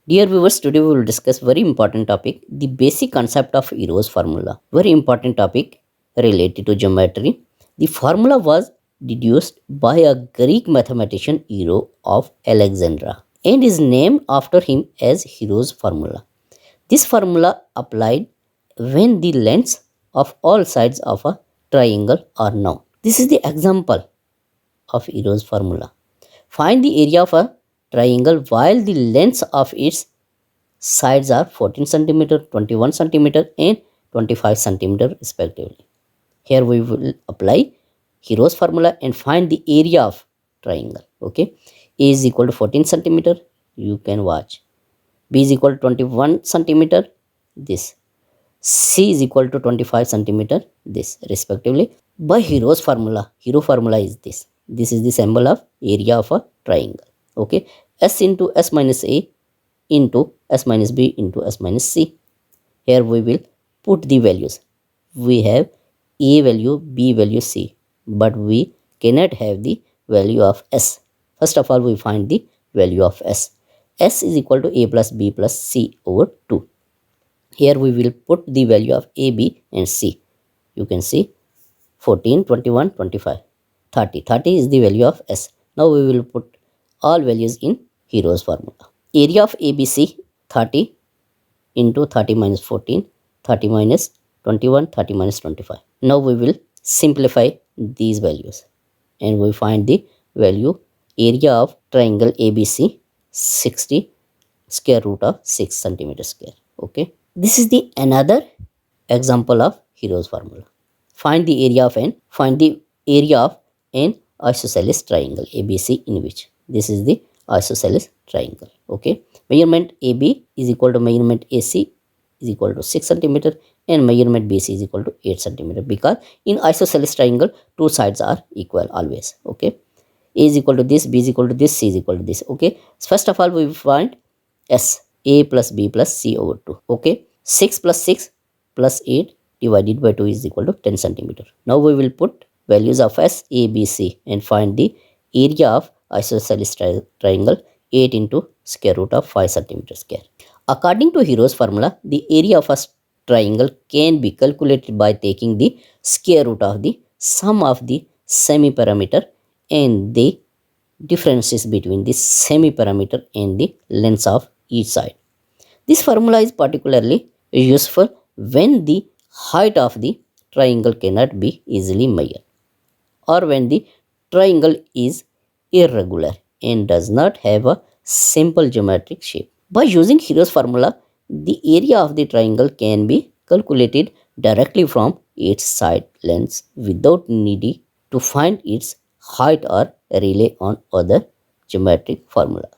Dear viewers, today we will discuss very important topic, the basic concept of Hero's formula. Very important topic related to geometry. The formula was deduced by a Greek mathematician Hero of Alexandria and is named after him as Hero's formula. This formula applied when the lengths of all sides of a triangle are known. This is the example of Hero's formula. Find the area of a triangle while the lengths of its sides are 14 centimeter, 21 centimeter and 25 centimeter respectively. Here we will apply Hero's formula and find the area of triangle. Okay, A is equal to 14 centimeter. You can watch. B is equal to 21 centimeter. This. C is equal to 25 centimeter. This respectively. By Hero's formula, Hero formula is this. This is the symbol of area of a triangle. Okay, S into S minus A into S minus B into S minus C. Here we will put the values. We have A value, B value, C, but we cannot have the value of S. First of all, we find the value of S. S is equal to A plus B plus C over 2. Here we will put the value of A, B and C. You can see 14, 21, 25, 30. 30 is the value of S. Now we will put all values in Hero's formula. Area of ABC 30 into 30 minus 14, 30 minus 21, 30 minus 25. Now we will simplify these values and we find the value area of triangle ABC 60 square root of 6 centimeter square. Okay, this is the another example of Hero's formula. Find the area of an isosceles triangle ABC in which this is the isosceles triangle. Okay, measurement AB is equal to measurement AC is equal to 6 centimeter and measurement BC is equal to 8 centimeter, because in isosceles triangle two sides are equal always. Okay, A is equal to this, B is equal to this, C is equal to this. Okay, so first of all we find S, A plus B plus C over 2. Okay, 6 plus 6 plus 8 divided by 2 is equal to 10 centimeter. Now we will put values of S, A, B, C and find the area of isosceles triangle 8 into square root of 5 centimeter square. According to Hero's formula, the area of a triangle can be calculated by taking the square root of the sum of the semi-perimeter and the differences between the semi-perimeter and the lengths of each side. This formula is particularly useful when the height of the triangle cannot be easily measured, or when the triangle is irregular and does not have a simple geometric shape. By using Hero's formula, the area of the triangle can be calculated directly from its side lengths without needing to find its height or rely on other geometric formulas.